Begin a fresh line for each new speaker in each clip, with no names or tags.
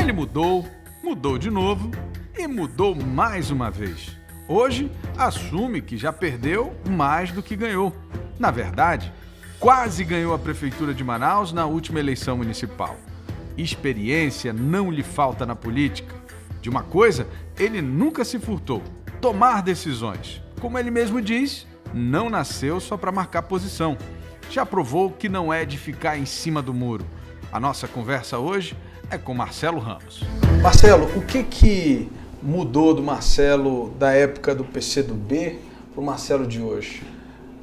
Ele mudou, mudou de novo e mudou mais uma vez. Hoje, assume que já perdeu mais do que ganhou. Na verdade, quase ganhou a Prefeitura de Manaus na última eleição municipal. Experiência não lhe falta na política. De uma coisa, ele nunca se furtou: tomar decisões. Como ele mesmo diz, não nasceu só para marcar posição. Já provou que não é de ficar em cima do muro. A nossa conversa hoje é com Marcelo Ramos.
Marcelo, o que mudou do Marcelo da época do PCdoB para o Marcelo de hoje?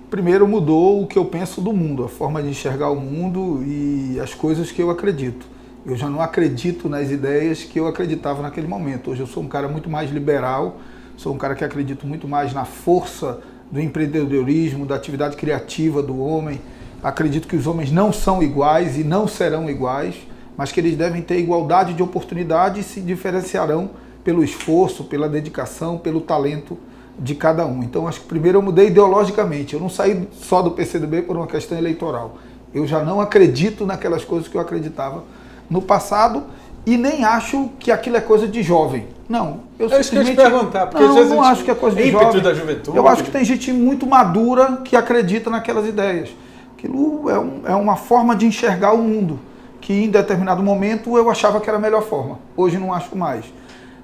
Primeiro, mudou o que eu penso do mundo, a forma de enxergar o mundo e as coisas que eu acredito. Eu já não acredito nas ideias que eu acreditava naquele momento. Hoje eu sou um cara muito mais liberal, sou um cara que acredito muito mais na força do empreendedorismo, da atividade criativa do homem. Acredito que os homens não são iguais e não serão iguais, mas que eles devem ter igualdade de oportunidade e se diferenciarão pelo esforço, pela dedicação, pelo talento de cada um. Então, acho que primeiro eu mudei ideologicamente. Eu não saí só do PCdoB por uma questão eleitoral. Eu já não acredito naquelas coisas que eu acreditava no passado e nem acho que aquilo é coisa de jovem. Não, eu simplesmente...
Isso que eu ia te perguntar, porque
não, não acho que é coisa de jovem.
Da juventude.
Eu acho que tem gente muito madura que acredita naquelas ideias. Aquilo é uma forma de enxergar o mundo, que em determinado momento eu achava que era a melhor forma. Hoje não acho mais.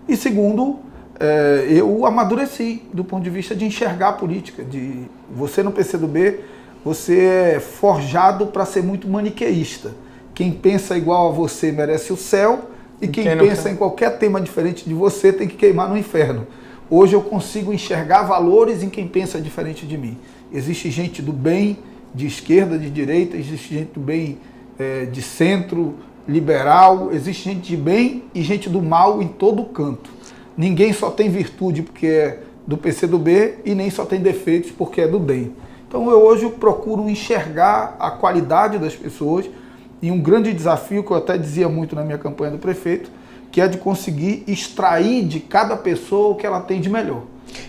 E segundo, eu amadureci do ponto de vista de enxergar a política. Você no PCdoB, você é forjado para ser muito maniqueísta. Quem pensa igual a você merece o céu e quem pensa em qualquer tema diferente de você tem que queimar no inferno. Hoje eu consigo enxergar valores em quem pensa diferente de mim. Existe gente do bem, de esquerda, de direita, existe gente do bem de centro, liberal, existe gente de bem e gente do mal em todo canto. Ninguém só tem virtude porque é do PCdoB e nem só tem defeitos porque é do DEM. Então hoje eu procuro enxergar a qualidade das pessoas e um grande desafio que eu até dizia muito na minha campanha do prefeito, que é de conseguir extrair de cada pessoa o que ela tem de melhor.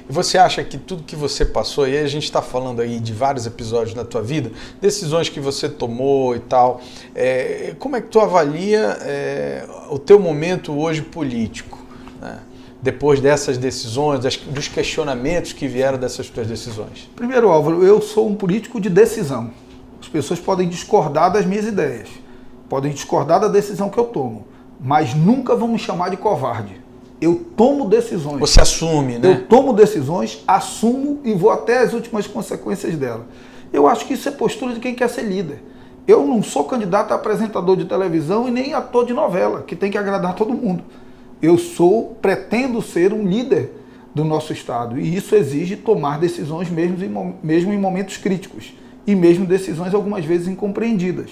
E você acha que tudo que você passou, e a gente está falando aí de vários episódios da tua vida, decisões que você tomou e tal, como é que tu avalia o teu momento hoje político, né? Depois dessas decisões, dos questionamentos que vieram dessas tuas decisões?
Primeiro, Álvaro, eu sou um político de decisão. As pessoas podem discordar das minhas ideias, podem discordar da decisão que eu tomo, mas nunca vão me chamar de covarde. Eu tomo decisões.
Você assume, né?
Eu tomo decisões, assumo e vou até as últimas consequências dela. Eu acho que isso é postura de quem quer ser líder. Eu não sou candidato a apresentador de televisão e nem ator de novela, que tem que agradar todo mundo. Eu pretendo ser um líder do nosso Estado e isso exige tomar decisões mesmo em momentos críticos e mesmo decisões algumas vezes incompreendidas.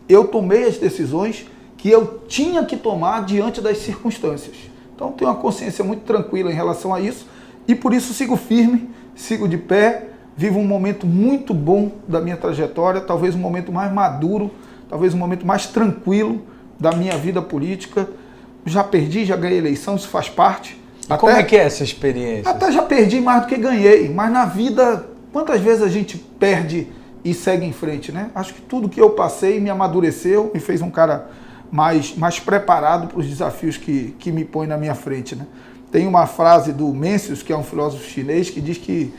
Eu tomei as decisões que eu tinha que tomar diante das circunstâncias. Então tenho uma consciência muito tranquila em relação a isso e por isso sigo firme, sigo de pé, vivo um momento muito bom da minha trajetória, talvez um momento mais maduro, talvez um momento mais tranquilo da minha vida política. Já perdi, já ganhei eleição, isso faz parte.
Como é que é essa experiência?
Até já perdi mais do que ganhei, mas na vida, quantas vezes a gente perde e segue em frente, né? Acho que tudo que eu passei me amadureceu, me fez um cara mais preparado para os desafios que me põe na minha frente, né? Tem uma frase do Mencius, que é um filósofo chinês, que diz que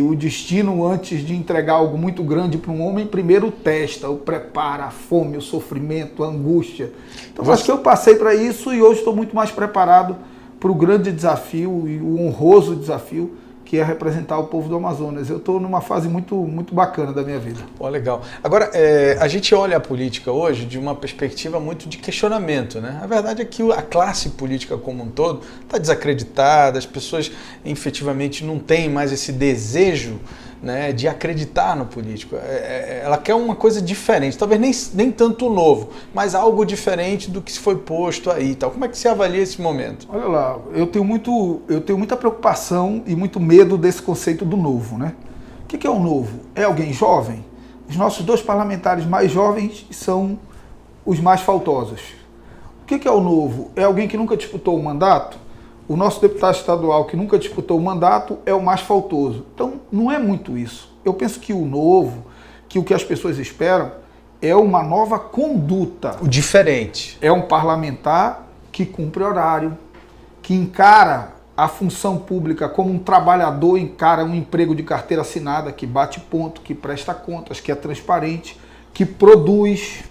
o destino, antes de entregar algo muito grande para um homem, primeiro o testa, o prepara, a fome, o sofrimento, a angústia. Então acho que eu passei para isso e hoje estou muito mais preparado para o grande desafio e o honroso desafio que é representar o povo do Amazonas. Eu estou numa fase muito, muito bacana da minha vida.
Pô, legal. Agora, a gente olha a política hoje de uma perspectiva muito de questionamento, né? A verdade é que a classe política como um todo está desacreditada, as pessoas efetivamente não têm mais esse desejo, né, de acreditar no político. Ela quer uma coisa diferente, talvez nem tanto novo, mas algo diferente do que se foi posto aí e tal. Como é que você avalia esse momento?
Olha lá, eu tenho muita preocupação e muito medo desse conceito do novo, né? O que é o novo? É alguém jovem? Os nossos dois parlamentares mais jovens são os mais faltosos. O que é o novo? É alguém que nunca disputou o mandato? O nosso deputado estadual que nunca disputou o mandato é o mais faltoso. Então, não é muito isso. Eu penso que o novo, que o que as pessoas esperam, é uma nova conduta.
O diferente.
É um parlamentar que cumpre horário, que encara a função pública como um trabalhador encara um emprego de carteira assinada, que bate ponto, que presta contas, que é transparente, que produz,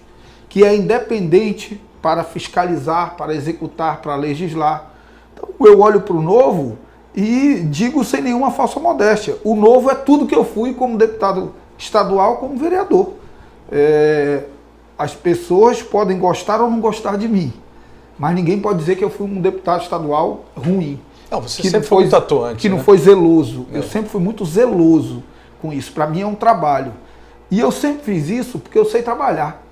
que é independente para fiscalizar, para executar, para legislar. Então eu olho para o Novo e digo sem nenhuma falsa modéstia, o Novo é tudo que eu fui como deputado estadual, como vereador. As pessoas podem gostar ou não gostar de mim, mas ninguém pode dizer que eu fui um deputado estadual ruim.
Não, você sempre foi muito atuante.
Que não foi zeloso. Eu sempre fui muito zeloso com isso. Para mim é um trabalho. E eu sempre fiz isso porque eu sei trabalhar.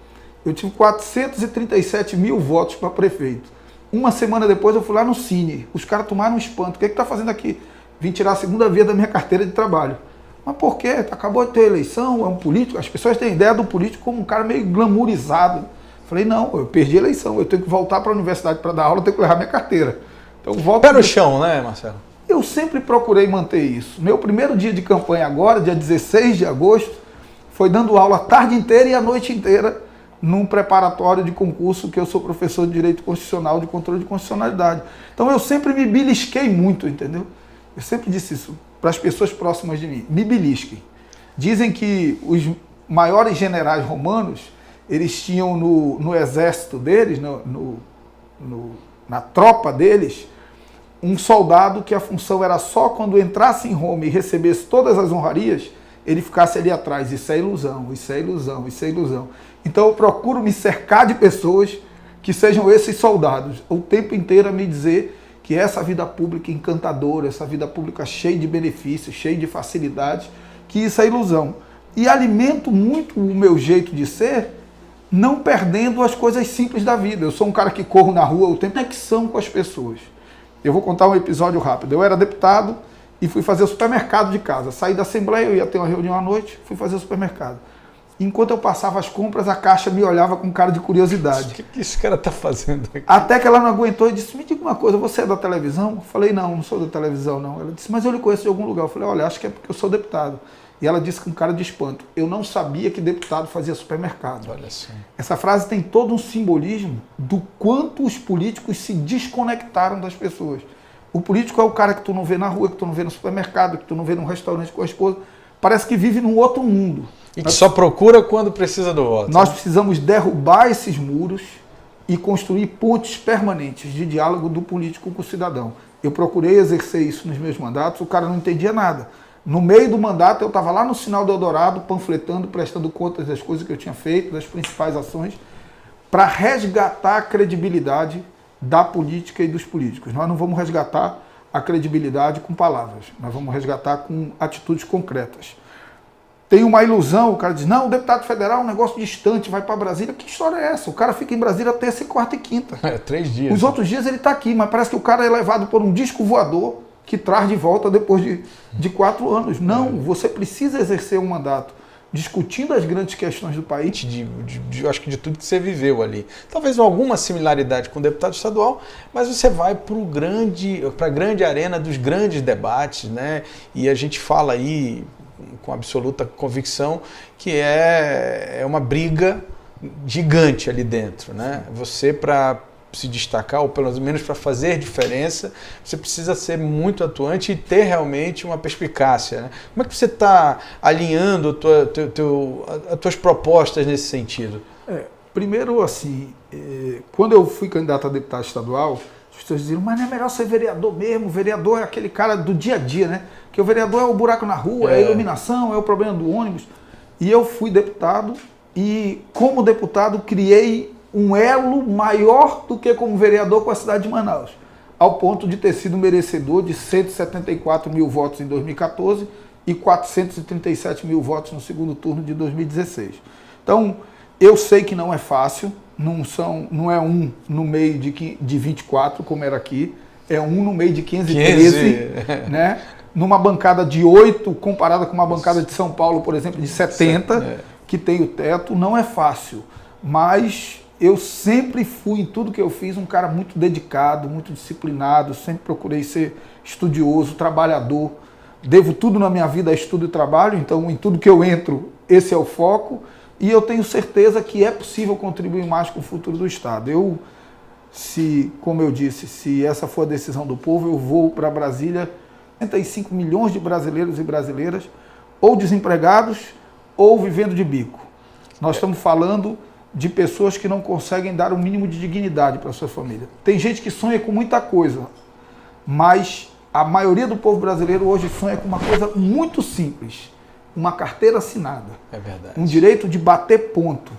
Eu tive 437 mil votos para prefeito. Uma semana depois eu fui lá no Cine. Os caras tomaram um espanto. O que está fazendo aqui? Vim tirar a segunda via da minha carteira de trabalho. Mas por quê? Acabou de ter eleição, é um político. As pessoas têm ideia do político como um cara meio glamourizado. Falei, não, eu perdi a eleição. Eu tenho que voltar para a universidade para dar aula, eu tenho que levar minha carteira. Então,
pé no chão, né, Marcelo?
Eu sempre procurei manter isso. Meu primeiro dia de campanha agora, dia 16 de agosto, foi dando aula a tarde inteira e a noite inteira num preparatório de concurso que eu sou professor de Direito Constitucional, de Controle de Constitucionalidade. Então eu sempre me belisquei muito, entendeu? Eu sempre disse isso para as pessoas próximas de mim, me belisquem. Dizem que os maiores generais romanos, eles tinham no exército deles, na tropa deles, um soldado que a função era só quando entrasse em Roma e recebesse todas as honrarias, ele ficasse ali atrás. Isso é ilusão, isso é ilusão, isso é ilusão. Então eu procuro me cercar de pessoas que sejam esses soldados, o tempo inteiro a me dizer que essa vida pública encantadora, essa vida pública cheia de benefícios, cheia de facilidades, que isso é ilusão. E alimento muito o meu jeito de ser, não perdendo as coisas simples da vida. Eu sou um cara que corro na rua, eu tenho conexão com as pessoas. Eu vou contar um episódio rápido. Eu era deputado e fui fazer o supermercado de casa. Saí da Assembleia, eu ia ter uma reunião à noite, fui fazer o supermercado. Enquanto eu passava as compras, a caixa me olhava com cara de curiosidade.
O que esse cara está fazendo aqui?
Até que ela não aguentou e disse, me diga uma coisa, você é da televisão? Eu falei, não sou da televisão, não. Ela disse, mas eu lhe conheço de algum lugar. Eu falei, olha, acho que é porque eu sou deputado. E ela disse com cara de espanto, eu não sabia que deputado fazia supermercado.
Olha só.
Essa frase tem todo um simbolismo do quanto os políticos se desconectaram das pessoas. O político é o cara que tu não vê na rua, que tu não vê no supermercado, que tu não vê num restaurante com a esposa. Parece que vive num outro mundo.
E que só procura quando precisa do voto.
Nós precisamos derrubar esses muros e construir pontes permanentes de diálogo do político com o cidadão. Eu procurei exercer isso nos meus mandatos, o cara não entendia nada. No meio do mandato, eu estava lá no Sinal do Eldorado, panfletando, prestando contas das coisas que eu tinha feito, das principais ações, para resgatar a credibilidade da política e dos políticos. Nós não vamos resgatar a credibilidade com palavras, nós vamos resgatar com atitudes concretas. Tem uma ilusão, o cara diz, não, o deputado federal é um negócio distante, vai para Brasília. Que história é essa? O cara fica em Brasília terça, quarta e quinta.
3 dias.
Os outros dias ele está aqui, mas parece que o cara é levado por um disco voador que traz de volta depois de 4 anos. Não, você precisa exercer um mandato discutindo as grandes questões do país.
Acho que de tudo que você viveu ali. Talvez alguma similaridade com o deputado estadual, mas você vai para a grande arena dos grandes debates, né? E a gente fala aí com absoluta convicção que é uma briga gigante ali dentro, né? Você, para se destacar, ou pelo menos para fazer diferença, você precisa ser muito atuante e ter realmente uma perspicácia, né? Como é que você está alinhando as tuas propostas nesse sentido?
Primeiro, assim, quando eu fui candidato a deputado estadual, as pessoas diziam, mas não é melhor ser vereador mesmo? O vereador é aquele cara do dia a dia, né? Porque o vereador é o buraco na rua, é a iluminação, é o problema do ônibus. E eu fui deputado e, como deputado, criei um elo maior do que como vereador com a cidade de Manaus, ao ponto de ter sido merecedor de 174 mil votos em 2014 e 437 mil votos no segundo turno de 2016. Então, eu sei que não é fácil, não é um no meio de 24, como era aqui, é um no meio de 513, né? Numa bancada de 8, comparada com uma bancada de São Paulo, por exemplo, de 70, que tem o teto, não é fácil, mas eu sempre fui, em tudo que eu fiz, um cara muito dedicado, muito disciplinado, sempre procurei ser estudioso, trabalhador. Devo tudo na minha vida a estudo e trabalho, então em tudo que eu entro, esse é o foco. E eu tenho certeza que é possível contribuir mais com o futuro do Estado. Se, como eu disse, se essa for a decisão do povo, eu vou para Brasília, 65 milhões de brasileiros e brasileiras, ou desempregados, ou vivendo de bico. Nós estamos falando de pessoas que não conseguem dar o mínimo de dignidade para a sua família. Tem gente que sonha com muita coisa, mas a maioria do povo brasileiro hoje sonha com uma coisa muito simples, uma carteira assinada.
É verdade.
Um direito de bater ponto.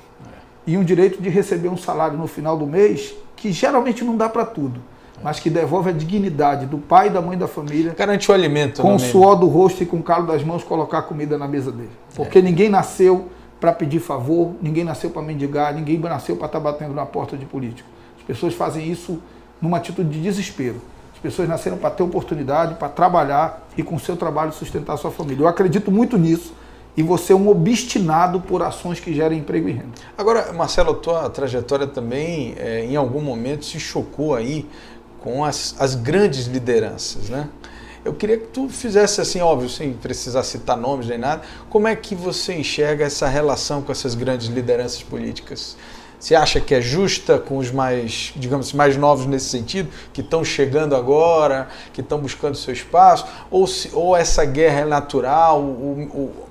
E um direito de receber um salário no final do mês, que geralmente não dá para tudo, mas que devolve a dignidade do pai e da mãe da família.
Garante o alimento.
Com o suor do rosto e com o calo das mãos, colocar comida na mesa dele. Porque ninguém nasceu para pedir favor, ninguém nasceu para mendigar, ninguém nasceu para estar batendo na porta de político. As pessoas fazem isso numa atitude de desespero. As pessoas nasceram para ter oportunidade, para trabalhar e com o seu trabalho sustentar a sua família. Eu acredito muito nisso e você é um obstinado por ações que gerem emprego e renda.
Agora, Marcelo, a tua trajetória também, em algum momento, se chocou aí com as grandes lideranças, né? Eu queria que tu fizesse assim, óbvio, sem precisar citar nomes nem nada, como é que você enxerga essa relação com essas grandes lideranças políticas? Você acha que é justa com os mais, digamos, mais novos nesse sentido, que estão chegando agora, que estão buscando seu espaço, ou essa guerra é natural,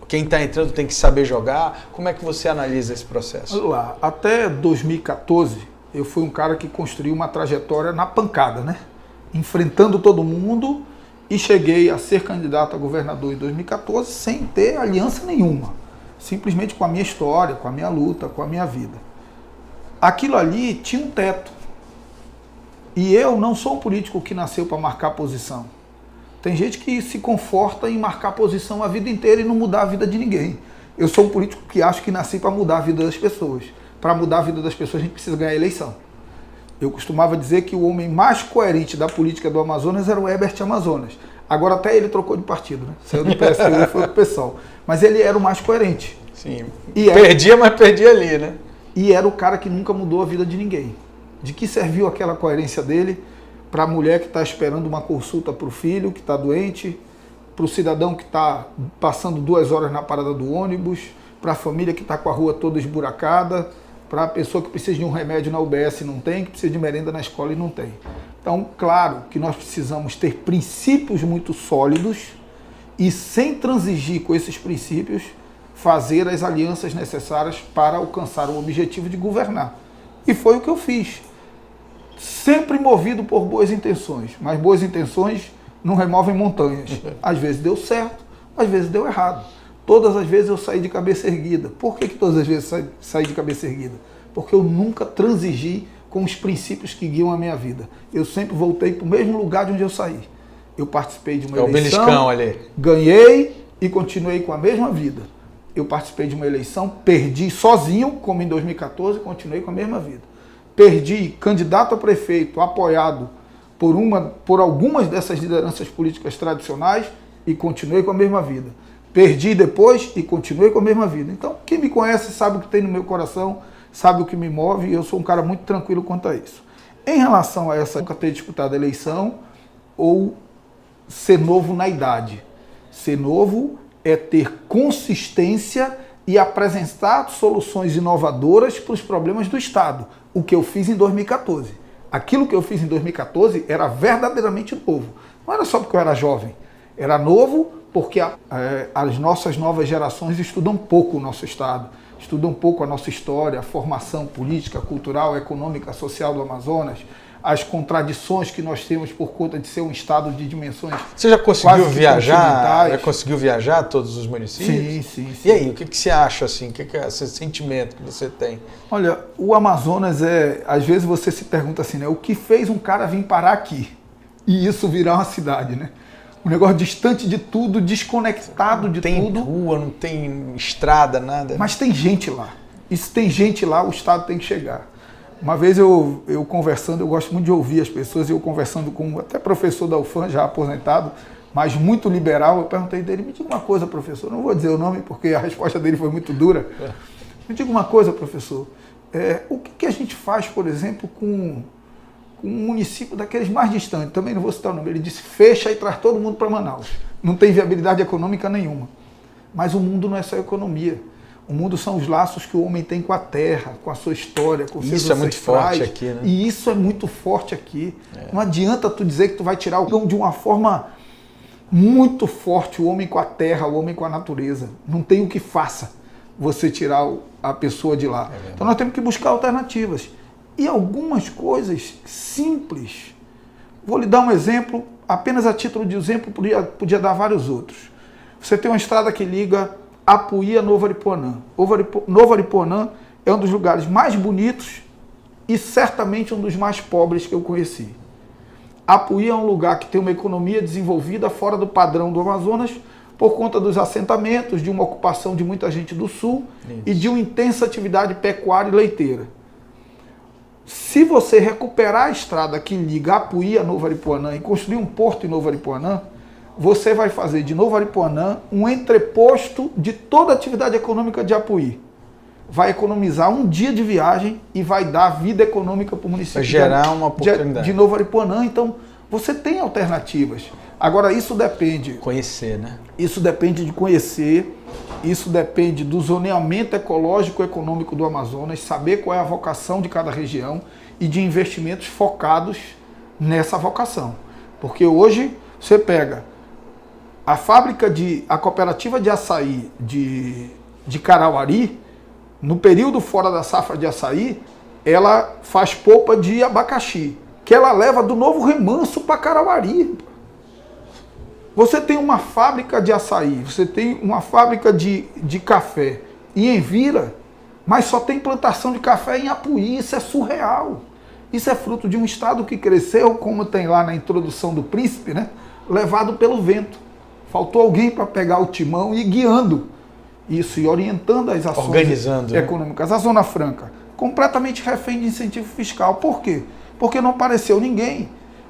quem está entrando tem que saber jogar? Como é que você analisa esse processo?
Olha lá, até 2014, eu fui um cara que construiu uma trajetória na pancada, né? Enfrentando todo mundo, e cheguei a ser candidato a governador em 2014 sem ter aliança nenhuma. Simplesmente com a minha história, com a minha luta, com a minha vida. Aquilo ali tinha um teto. E eu não sou um político que nasceu para marcar posição. Tem gente que se conforta em marcar posição a vida inteira e não mudar a vida de ninguém. Eu sou um político que acho que nasci para mudar a vida das pessoas. Para mudar a vida das pessoas a gente precisa ganhar a eleição. Eu costumava dizer que o homem mais coerente da política do Amazonas era o Herbert Amazonas. Agora até ele trocou de partido, né? Saiu do PSTU e foi pro PSOL. Mas ele era o mais coerente.
Sim,
perdia,
mas perdia ali, né?
E era o cara que nunca mudou a vida de ninguém. De que serviu aquela coerência dele para a mulher que está esperando uma consulta para o filho que está doente, para o cidadão que está passando 2 horas na parada do ônibus, para a família que está com a rua toda esburacada, para a pessoa que precisa de um remédio na UBS e não tem, que precisa de merenda na escola e não tem. Então, claro que nós precisamos ter princípios muito sólidos e, sem transigir com esses princípios, fazer as alianças necessárias para alcançar o objetivo de governar. E foi o que eu fiz. Sempre movido por boas intenções, mas boas intenções não removem montanhas. Às vezes deu certo, às vezes deu errado. Todas as vezes eu saí de cabeça erguida. Por que todas as vezes saí de cabeça erguida? Porque eu nunca transigi com os princípios que guiam a minha vida. Eu sempre voltei para o mesmo lugar de onde eu saí. Eu participei de uma eleição, ganhei e continuei com a mesma vida. Eu participei de uma eleição, perdi sozinho, como em 2014, continuei com a mesma vida. Perdi candidato a prefeito, apoiado por algumas dessas lideranças políticas tradicionais e continuei com a mesma vida. Perdi depois e continuei com a mesma vida. Então, quem me conhece sabe o que tem no meu coração, sabe o que me move e eu sou um cara muito tranquilo quanto a isso. Em relação a essa, nunca ter disputado a eleição ou ser novo na idade. Ser novo é ter consistência e apresentar soluções inovadoras para os problemas do Estado. O que eu fiz em 2014. Aquilo que eu fiz em 2014 era verdadeiramente novo. Não era só porque eu era jovem. Era novo porque as nossas novas gerações estudam pouco o nosso Estado, estudam pouco a nossa história, a formação política, cultural, econômica, social do Amazonas, as contradições que nós temos por conta de ser um Estado de dimensões.
Você já conseguiu viajar? Já conseguiu viajar a todos os municípios?
Sim.
E aí, o que você acha, assim? O que é esse sentimento que você tem?
Olha, o Amazonas às vezes você se pergunta assim, né? O que fez um cara vir parar aqui? E isso virar uma cidade, né? Um negócio distante de tudo, desconectado de tudo.
Não tem rua, não tem estrada, nada.
Mas tem gente lá. E se tem gente lá, o Estado tem que chegar. Uma vez eu conversando, eu gosto muito de ouvir as pessoas, eu conversando com até professor da UFAM, já aposentado, mas muito liberal, eu perguntei dele, me diga uma coisa, professor, não vou dizer o nome porque a resposta dele foi muito dura. Me diga uma coisa, professor, o que a gente faz, por exemplo, com um município daqueles mais distantes, também não vou citar o nome, ele disse, fecha e traz todo mundo para Manaus. Não tem viabilidade econômica nenhuma. Mas o mundo não é só economia. O mundo são os laços que o homem tem com a terra, com a sua história, com os seus
Isso é muito
ancestrais.
forte aqui, né?
E isso é muito forte aqui. Não adianta tu dizer que tu vai tirar o de uma forma muito forte o homem com a terra, o homem com a natureza. Não tem o que faça você tirar a pessoa de lá. Então nós temos que buscar alternativas. E algumas coisas simples. Vou lhe dar um exemplo, apenas a título de exemplo, podia dar vários outros. Você tem uma estrada que liga Apuí a Novo Aripuanã. Novo Aripuanã é um dos lugares mais bonitos e certamente um dos mais pobres que eu conheci. Apuí é um lugar que tem uma economia desenvolvida fora do padrão do Amazonas por conta dos assentamentos, de uma ocupação de muita gente do sul e de uma intensa atividade pecuária e leiteira. Se você recuperar a estrada que liga Apuí a Novo Aripuanã e construir um porto em Novo Aripuanã, você vai fazer de Novo Aripuanã um entreposto de toda a atividade econômica de Apuí. Vai economizar um dia de viagem e vai dar vida econômica para o município.
Vai gerar uma oportunidade.
De Novo Aripuanã. Então, você tem alternativas. Agora, isso depende...
Conhecer, né?
Isso depende de conhecer, isso depende do zoneamento ecológico e econômico do Amazonas, saber qual é a vocação de cada região e de investimentos focados nessa vocação. Porque hoje, você pega a cooperativa de açaí de Carauari, no período fora da safra de açaí, ela faz polpa de abacaxi, que ela leva do Novo Remanso para Carauari. Você tem uma fábrica de açaí, você tem uma fábrica de café em Envira, mas só tem plantação de café em Apuí. Isso é surreal. Isso é fruto de um estado que cresceu, como tem lá na introdução do Príncipe, né? Levado pelo vento. Faltou alguém para pegar o timão e ir guiando isso e orientando as ações econômicas. A Zona Franca, completamente refém de incentivo fiscal. Por quê? Porque não apareceu ninguém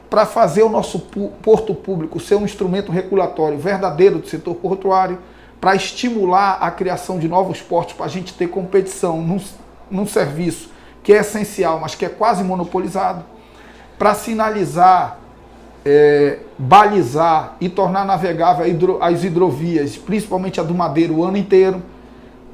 para fazer o nosso porto público ser um instrumento regulatório verdadeiro do setor portuário, para estimular a criação de novos portos, para a gente ter competição num serviço que é essencial, mas que é quase monopolizado, para sinalizar, balizar e tornar navegável as hidrovias, principalmente a do Madeiro, o ano inteiro,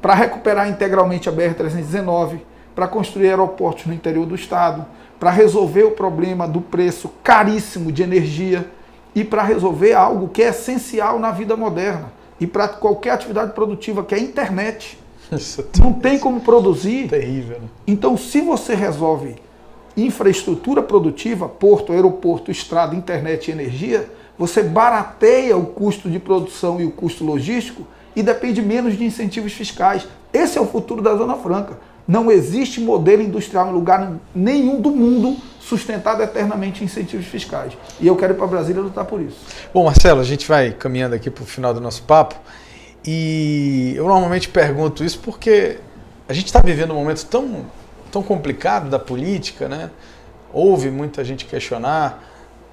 para recuperar integralmente a BR-319, para construir aeroportos no interior do estado, para resolver o problema do preço caríssimo de energia e para resolver algo que é essencial na vida moderna e para qualquer atividade produtiva, que é a internet. Não tem como produzir.
Terrível, né?
Então, se você resolve infraestrutura produtiva, porto, aeroporto, estrada, internet e energia, você barateia o custo de produção e o custo logístico e depende menos de incentivos fiscais. Esse é o futuro da Zona Franca. Não existe modelo industrial em lugar nenhum do mundo sustentado eternamente em incentivos fiscais. E eu quero ir para Brasília lutar por isso.
Bom, Marcelo, a gente vai caminhando aqui para o final do nosso papo. E eu normalmente pergunto isso porque a gente está vivendo um momento tão complicado da política, né? Houve muita gente questionar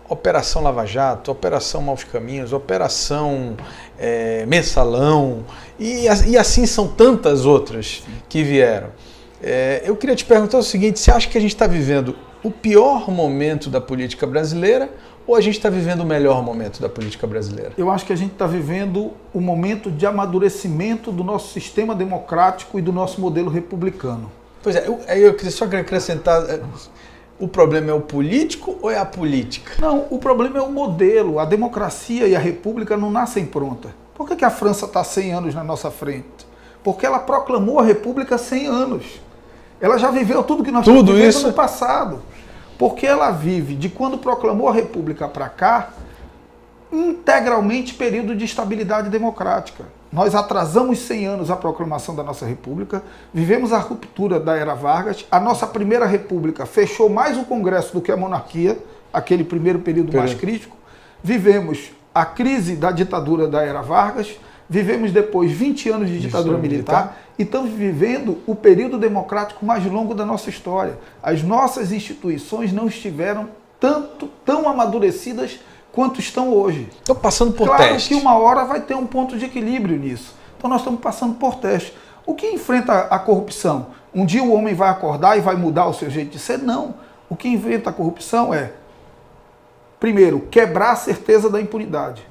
Operação Lava Jato, Operação Maus Caminhos, Operação Mensalão, e assim são tantas outras que vieram. Eu queria te perguntar o seguinte, você acha que a gente está vivendo o pior momento da política brasileira ou a gente está vivendo o melhor momento da política brasileira?
Eu acho que a gente está vivendo o momento de amadurecimento do nosso sistema democrático e do nosso modelo republicano.
Pois é, eu queria só acrescentar, o problema é o político ou é a política?
Não, o problema é o modelo. A democracia e a república não nascem pronta. Por que a França está 100 anos na nossa frente? Porque ela proclamou a república há 100 anos. Ela já viveu tudo que nós estamos vivendo no passado. Porque ela vive, de quando proclamou a república para cá, integralmente período de estabilidade democrática. Nós atrasamos 100 anos a proclamação da nossa república, vivemos a ruptura da era Vargas, a nossa primeira república fechou mais o Congresso do que a monarquia, aquele primeiro período mais crítico, vivemos a crise da ditadura da era Vargas, vivemos depois 20 anos de ditadura militar e estamos vivendo o período democrático mais longo da nossa história. As nossas instituições não estiveram tão amadurecidas quanto estão hoje.
Estou passando por
teste.
Claro
que uma hora vai ter um ponto de equilíbrio nisso. Então nós estamos passando por teste. O que enfrenta a corrupção? Um dia o homem vai acordar e vai mudar o seu jeito de ser? Não. O que enfrenta a corrupção é, primeiro, quebrar a certeza da impunidade.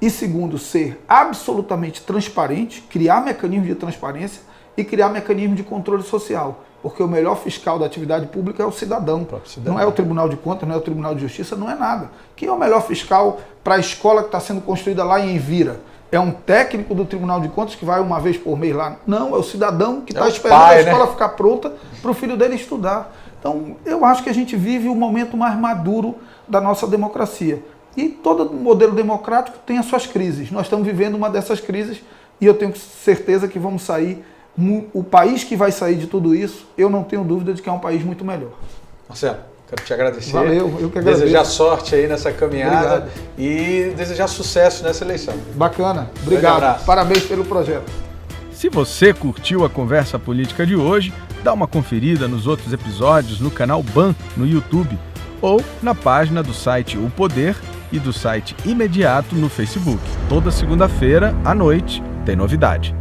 E segundo, ser absolutamente transparente, criar mecanismos de transparência e criar mecanismos de controle social. Porque o melhor fiscal da atividade pública é o cidadão. Não é o Tribunal de Contas, não é o Tribunal de Justiça, não é nada. Quem é o melhor fiscal para a escola que está sendo construída lá em Envira? É um técnico do Tribunal de Contas que vai uma vez por mês lá? Não, é o cidadão que está esperando a escola ficar pronta para o filho dele estudar. Então, eu acho que a gente vive o momento mais maduro da nossa democracia. E todo modelo democrático tem as suas crises. Nós estamos vivendo uma dessas crises e eu tenho certeza que vamos sair. O país que vai sair de tudo isso, eu não tenho dúvida de que é um país muito melhor.
Marcelo, quero te agradecer.
Valeu, eu que agradeço.
Desejar sorte aí nessa caminhada.
Obrigado.
E desejar sucesso nessa eleição.
Bacana, obrigado. Parabéns pelo projeto.
Se você curtiu a conversa política de hoje, dá uma conferida nos outros episódios no canal BAN no YouTube ou na página do site O Poder e do site Imediato no Facebook. Toda segunda-feira à noite tem novidade.